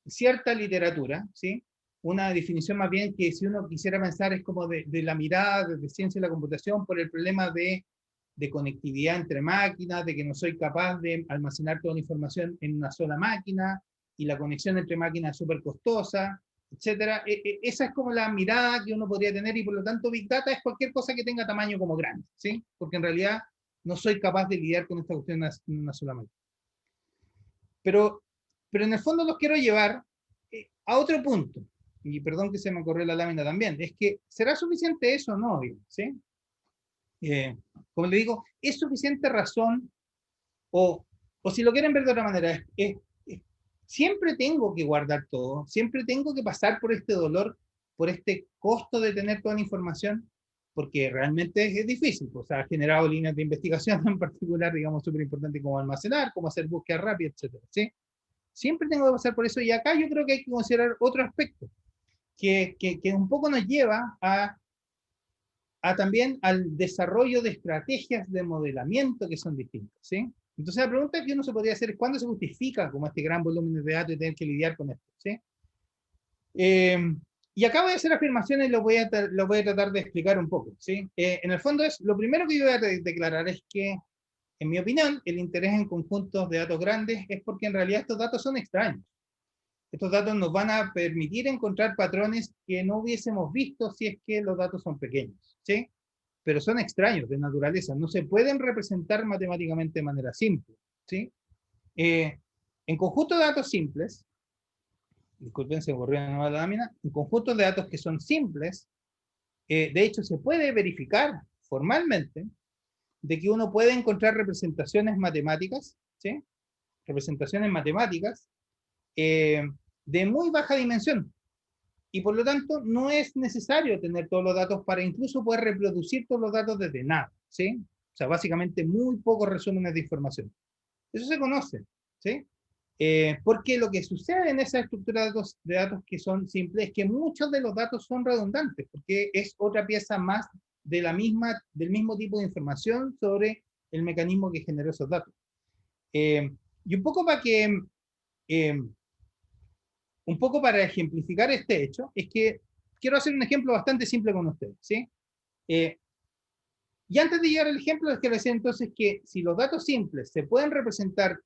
cierta literatura, ¿sí? Una definición más bien que si uno quisiera pensar es como de la mirada de ciencia de la computación por el problema de conectividad entre máquinas, de que no soy capaz de almacenar toda la información en una sola máquina, y la conexión entre máquinas es súper costosa, etcétera. Esa es como la mirada que uno podría tener, y por lo tanto Big Data es cualquier cosa que tenga tamaño como grande, ¿sí? Porque en realidad no soy capaz de lidiar con esta cuestión en una sola máquina. Pero en el fondo los quiero llevar a otro punto, y perdón que se me corrió la lámina también, es que ¿será suficiente eso o no? ¿Sí? Como le digo, ¿es suficiente razón? O si lo quieren ver de otra manera, siempre tengo que guardar todo, siempre tengo que pasar por este dolor, por este costo de tener toda la información, porque realmente es difícil. O sea, ha generado líneas de investigación en particular, digamos, súper importantes, como almacenar, como hacer búsqueda rápida, etcétera, ¿sí? Siempre tengo que pasar por eso, y acá yo creo que hay que considerar otro aspecto, que un poco nos lleva a también al desarrollo de estrategias de modelamiento que son distintas, ¿sí? Entonces la pregunta que uno se podría hacer es ¿cuándo se justifica como este gran volumen de datos y tener que lidiar con esto? ¿Sí? Y acá voy a hacer afirmaciones y lo voy a tratar de explicar un poco, ¿sí? En el fondo lo primero que yo voy a declarar es que, en mi opinión, el interés en conjuntos de datos grandes es porque en realidad estos datos son extraños. Estos datos nos van a permitir encontrar patrones que no hubiésemos visto si es que los datos son pequeños, ¿sí? Pero son extraños de naturaleza, no se pueden representar matemáticamente de manera simple, ¿sí? En conjunto de datos simples, disculpen, se borró la lámina, en conjuntos de datos que son simples, de hecho se puede verificar formalmente de que uno puede encontrar representaciones matemáticas, ¿sí? Representaciones matemáticas de muy baja dimensión. Y por lo tanto, no es necesario tener todos los datos para incluso poder reproducir todos los datos desde nada, ¿sí? O sea, básicamente muy pocos resúmenes de información. Eso se conoce, ¿sí? Porque lo que sucede en esa estructura de datos que son simples es que muchos de los datos son redundantes, porque es otra pieza más de del mismo tipo de información sobre el mecanismo que generó esos datos. Y un poco para ejemplificar este hecho, es que quiero hacer un ejemplo bastante simple con ustedes, ¿sí? Y antes de llegar al ejemplo, les quiero decir entonces que si los datos simples se pueden representar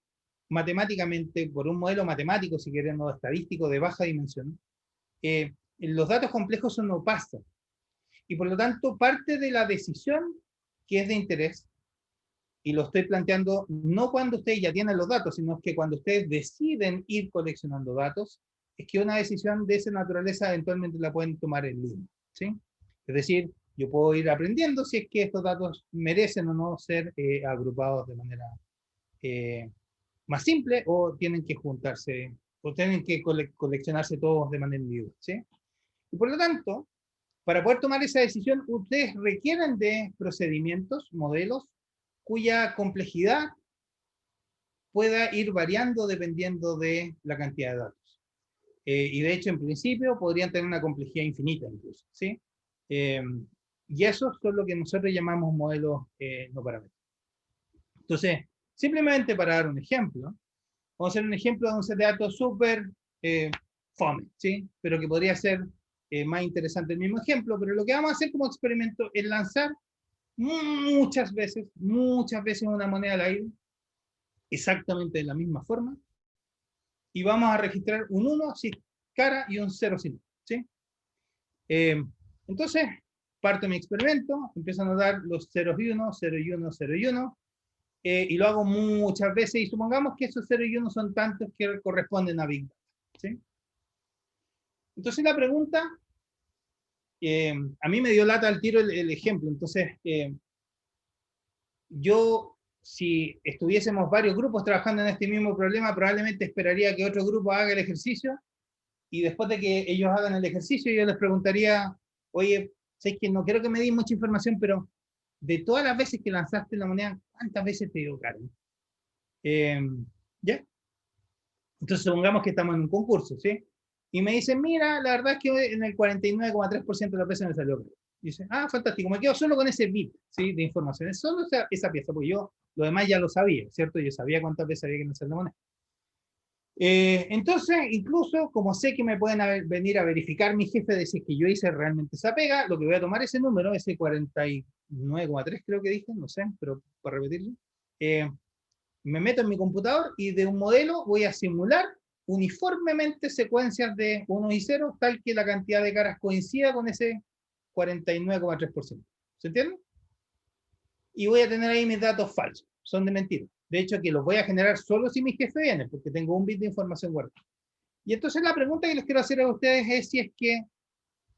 matemáticamente por un modelo matemático, si queremos, estadístico de baja dimensión, los datos complejos son no pasan. Y por lo tanto, parte de la decisión que es de interés, y lo estoy planteando no cuando ustedes ya tienen los datos, sino que cuando ustedes deciden ir coleccionando datos, es que una decisión de esa naturaleza eventualmente la pueden tomar en línea, ¿sí? Es decir, yo puedo ir aprendiendo si es que estos datos merecen o no ser agrupados de manera más simple, o tienen que juntarse, o tienen que coleccionarse todos de manera individual, ¿sí? Y por lo tanto, para poder tomar esa decisión, ustedes requieren de procedimientos, modelos, cuya complejidad pueda ir variando dependiendo de la cantidad de datos. Y de hecho, en principio, podrían tener una complejidad infinita incluso, ¿sí? Y eso es lo que nosotros llamamos modelos no paramétricos. Entonces, simplemente para dar un ejemplo, vamos a hacer un ejemplo de un set de datos súper fome, ¿sí? Pero que podría ser más interesante el mismo ejemplo, pero lo que vamos a hacer como experimento es lanzar muchas veces una moneda al aire, exactamente de la misma forma, y vamos a registrar un 1 sin cara y un 0 sin, ¿sí? Entonces, parto mi experimento, empiezo a anotar los 0 y 1, 0 y 1, 0 y 1, y lo hago muchas veces, y supongamos que esos 0 y 1 son tantos que corresponden a Big Data, ¿sí? Entonces la pregunta, a mí me dio lata al tiro el ejemplo, entonces yo, si estuviésemos varios grupos trabajando en este mismo problema, probablemente esperaría que otro grupo haga el ejercicio, y después de que ellos hagan el ejercicio, yo les preguntaría, oye, sé que no quiero que me den mucha información, pero de todas las veces que lanzaste la moneda, ¿cuántas veces te dio cara? ¿Ya? Entonces supongamos que estamos en un concurso, ¿sí? Y me dicen, mira, la verdad es que en el 49,3% de las veces me salió caro. Y dicen, ah, fantástico, me quedo solo con ese bit, ¿sí? De información, es solo esa pieza, porque yo lo demás ya lo sabía, ¿cierto? Yo sabía cuántas veces había que lanzar la moneda. Entonces, incluso como sé que me pueden venir a verificar mi jefe de si es que yo hice realmente esa pega, lo que voy a tomar ese número, ese 49,3 creo que dije, no sé, pero para repetirlo, me meto en mi computador y de un modelo voy a simular uniformemente secuencias de 1 y 0, tal que la cantidad de caras coincida con ese 49,3%. ¿Se entiende? Y voy a tener ahí mis datos falsos, son de mentira. De hecho, que los voy a generar solo si mi jefe viene, porque tengo un bit de información guardada. Y entonces la pregunta que les quiero hacer a ustedes es si es que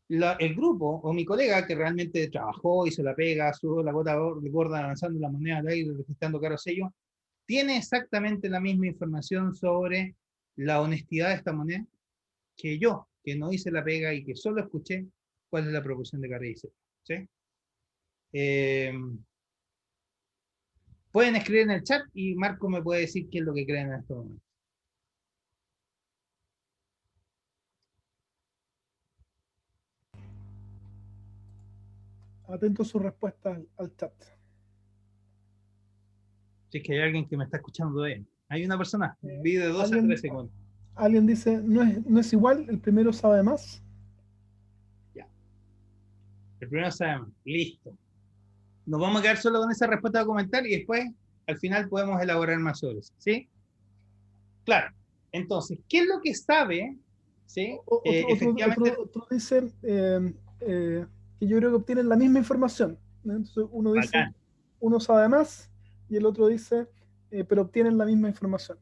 el grupo o mi colega que realmente trabajó, hizo la pega, sudó la gota gorda lanzando la moneda al aire, registrando caros sellos, tiene exactamente la misma información sobre la honestidad de esta moneda que yo, que no hice la pega y que solo escuché cuál es la proporción de cara y sello, ¿sí? Pueden escribir en el chat y Marco me puede decir qué es lo que creen en estos momentos. Atento a su respuesta al chat. Si es que hay alguien que me está escuchando de él. Hay una persona, vi de 2 a 3 segundos. Alguien dice, ¿no es igual? ¿El primero sabe más? Ya. El primero sabe más. Listo. Nos vamos a quedar solo con esa respuesta documental y después, al final, podemos elaborar más sobre eso. ¿Sí? Claro. Entonces, ¿qué es lo que sabe? ¿Sí? Efectivamente. Otro dice que yo creo que obtienen la misma información, ¿no? Entonces uno dice, Bacán. uno sabe más y el otro dice, pero obtienen la misma información.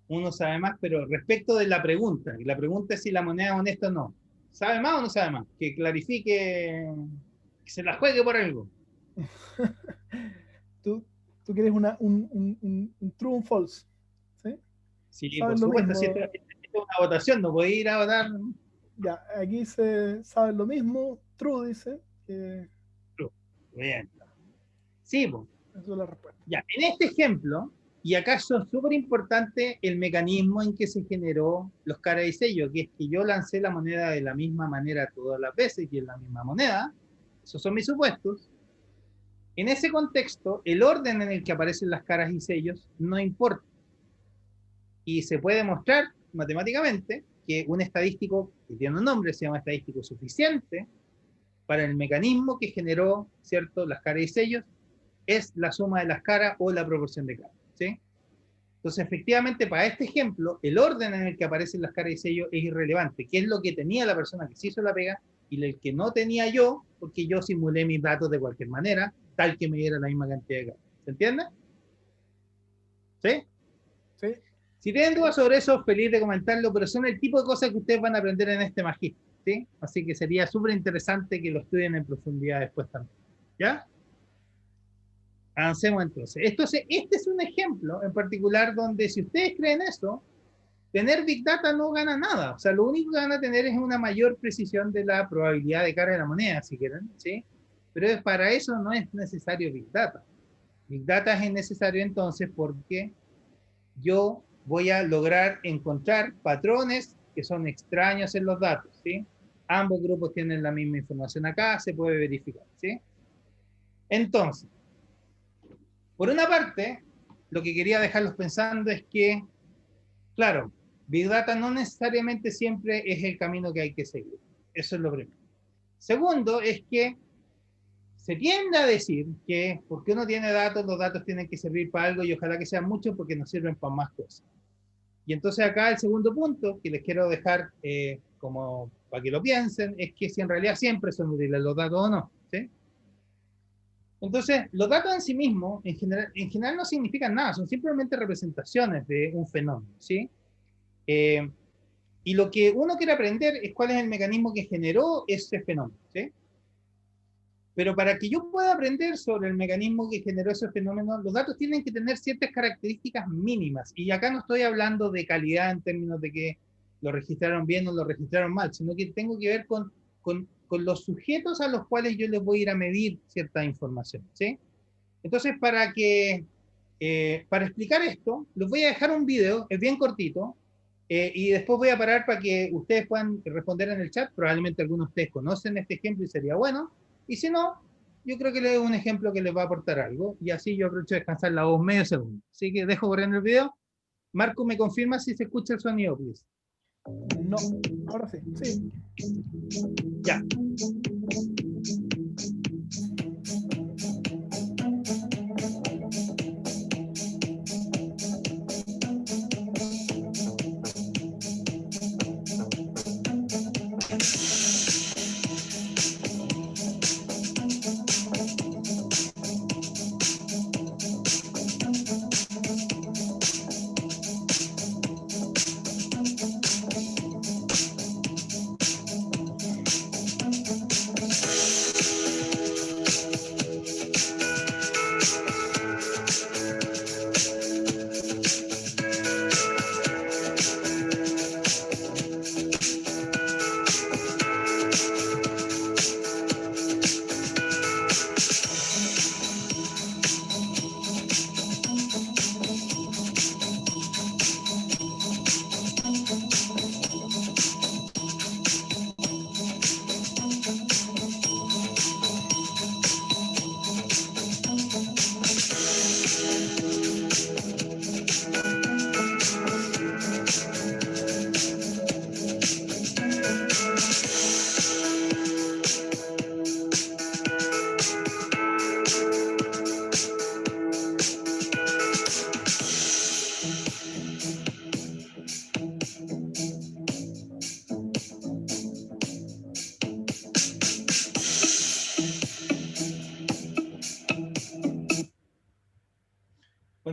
Uno sabe más, pero respecto de la pregunta, y la pregunta es si la moneda es honesta o no. ¿Sabe más o no sabe más? Que clarifique, que se la juegue por algo. tú, tú quieres un true and false, ¿sí? Sí, por Saben lo supuesto, si mismo. esta es una votación, no puede ir a votar. Ya, aquí se saben lo mismo. True dice que Bien. Sí, pues. eso es la respuesta. Ya, en este ejemplo, y acá es súper importante el mecanismo en que se generó los caras y sellos, que es que yo lancé la moneda de la misma manera todas las veces y en la misma moneda. Esos son mis supuestos. En ese contexto, el orden en el que aparecen las caras y sellos no importa. Y se puede demostrar matemáticamente que un estadístico que tiene un nombre se llama estadístico suficiente para el mecanismo que generó, ¿cierto?, las caras y sellos, es la suma de las caras o la proporción de caras, ¿sí? Entonces, efectivamente, para este ejemplo, el orden en el que aparecen las caras y sellos es irrelevante, que es lo que tenía la persona que se hizo la pega y el que no tenía yo, porque yo simulé mis datos de cualquier manera, tal que me diera la misma cantidad de caras. ¿Se entiende? ¿Sí? ¿Sí? Si tienen dudas sobre eso, feliz de comentarlo, pero son el tipo de cosas que ustedes van a aprender en este magíster, ¿sí? Así que sería súper interesante que lo estudien en profundidad después también. ¿Ya? Avancemos entonces. Este es un ejemplo en particular donde si ustedes creen eso, tener Big Data no gana nada. O sea, lo único que van a tener es una mayor precisión de la probabilidad de cara de la moneda, si quieren, ¿sí? Pero para eso no es necesario Big Data. Big Data es necesario entonces porque yo voy a lograr encontrar patrones que son extraños en los datos, ¿sí? Ambos grupos tienen la misma información acá, se puede verificar, ¿sí? Entonces, por una parte, lo que quería dejarlos pensando es que, claro, Big Data no necesariamente siempre es el camino que hay que seguir. Eso es lo primero. Segundo, es que se tiende a decir que porque uno tiene datos, los datos tienen que servir para algo y ojalá que sean muchos porque nos sirven para más cosas. Y entonces acá el segundo punto que les quiero dejar como para que lo piensen es que si en realidad siempre son útiles los datos o no, ¿sí? Entonces, los datos en sí mismos, en general no significan nada, son simplemente representaciones de un fenómeno, ¿sí? Y lo que uno quiere aprender es cuál es el mecanismo que generó ese fenómeno, ¿sí? Pero para que yo pueda aprender sobre el mecanismo que generó ese fenómeno, los datos tienen que tener ciertas características mínimas. Y acá no estoy hablando de calidad en términos de que lo registraron bien o lo registraron mal, sino que tengo que ver con los sujetos a los cuales yo les voy a ir a medir cierta información, ¿sí? Entonces, para explicar esto, les voy a dejar un video, es bien cortito, y después voy a parar para que ustedes puedan responder en el chat. Probablemente algunos de ustedes conocen este ejemplo y sería bueno. Y si no, yo creo que les doy un ejemplo que les va a aportar algo. Y así yo aprovecho de descansar la voz medio segundo. Así que dejo corriendo el video. Marco, ¿me confirma si se escucha el sonido, please? No, ahora sí. Sí. Ya.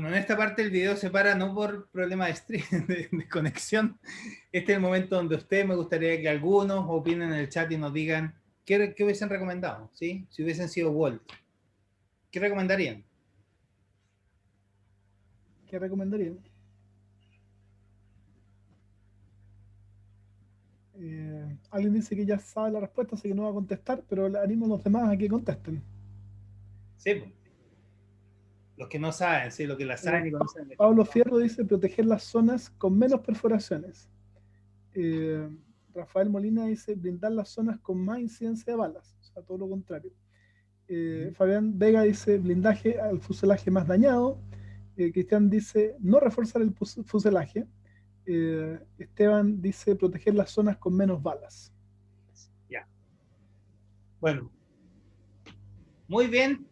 Bueno, en esta parte el video se para no por problema de stream, de conexión. Este es el momento donde ustedes, me gustaría que algunos opinen en el chat y nos digan qué hubiesen recomendado, ¿sí? Si hubiesen sido Walt. ¿Qué recomendarían? ¿Qué recomendarían? Alguien dice que ya sabe la respuesta, así que no va a contestar, pero le animo a los demás a que contesten. Sí, los que no saben, sí, los que la saben y conocen. Pablo Fierro dice proteger las zonas con menos perforaciones. Rafael Molina dice blindar las zonas con más incidencia de balas, o sea, todo lo contrario. Fabián Vega dice blindaje al fuselaje más dañado. Cristian dice no reforzar el fuselaje. Esteban dice proteger las zonas con menos balas. Ya. Bueno. Muy bien.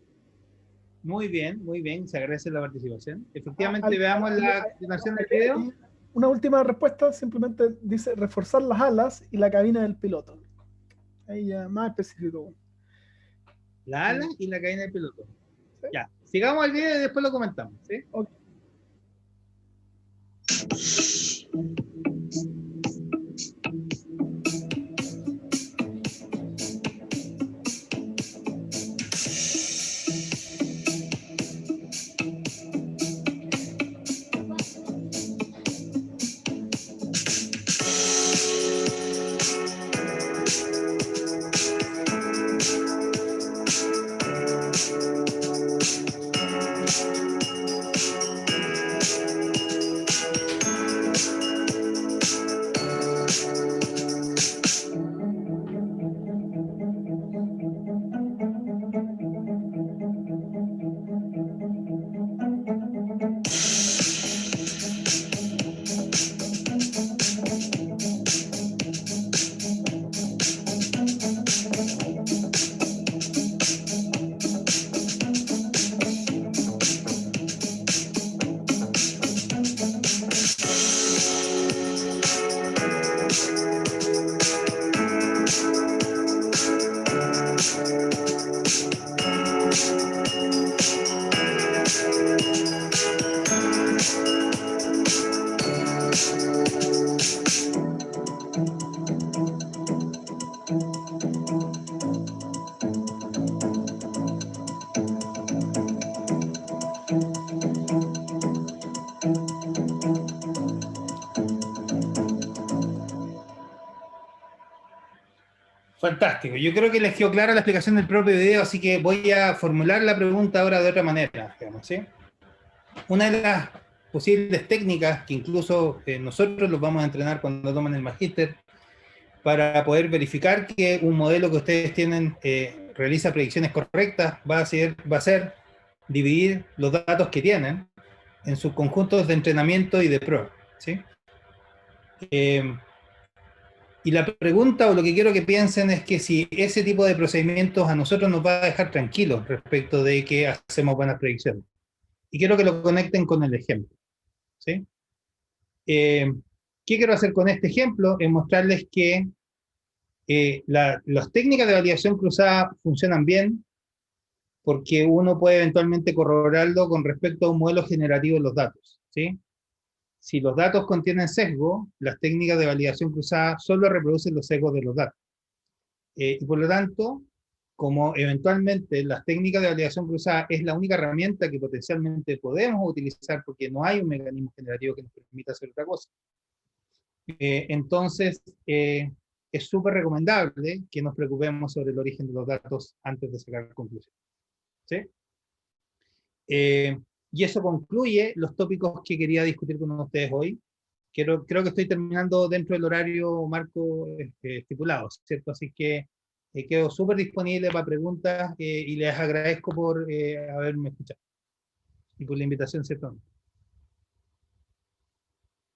Muy bien, muy bien. Se agradece la participación. Efectivamente, veamos la continuación del video. Una última respuesta, simplemente dice reforzar las alas y la cabina del piloto. Ahí ya más específico. La ala y la cabina del piloto. ¿Sí? Ya, sigamos el video y después lo comentamos. ¿Sí? Okay. Fantástico. Yo creo que les quedó clara la explicación del propio video, así que voy a formular la pregunta ahora de otra manera. Digamos, ¿sí? Una de las posibles técnicas que incluso nosotros los vamos a entrenar cuando toman el magíster para poder verificar que un modelo que ustedes tienen realiza predicciones correctas va a ser dividir los datos que tienen en sus conjuntos de entrenamiento y de prueba, ¿sí? Y la pregunta o lo que quiero que piensen es que si ese tipo de procedimientos a nosotros nos va a dejar tranquilos respecto de que hacemos buenas predicciones. Y quiero que lo conecten con el ejemplo, ¿sí? ¿Qué quiero hacer con este ejemplo? Es mostrarles que las técnicas de validación cruzada funcionan bien porque uno puede eventualmente corroborarlo con respecto a un modelo generativo de los datos, ¿sí? Si los datos contienen sesgo, las técnicas de validación cruzada solo reproducen los sesgos de los datos. Y por lo tanto, como eventualmente las técnicas de validación cruzada es la única herramienta que potencialmente podemos utilizar porque no hay un mecanismo generativo que nos permita hacer otra cosa, entonces es súper recomendable que nos preocupemos sobre el origen de los datos antes de sacar conclusiones. ¿Sí? Y eso concluye los tópicos que quería discutir con ustedes hoy. Creo que estoy terminando dentro del horario marco estipulado, ¿cierto? Así que quedo súper disponible para preguntas y les agradezco por haberme escuchado y por la invitación, ¿cierto?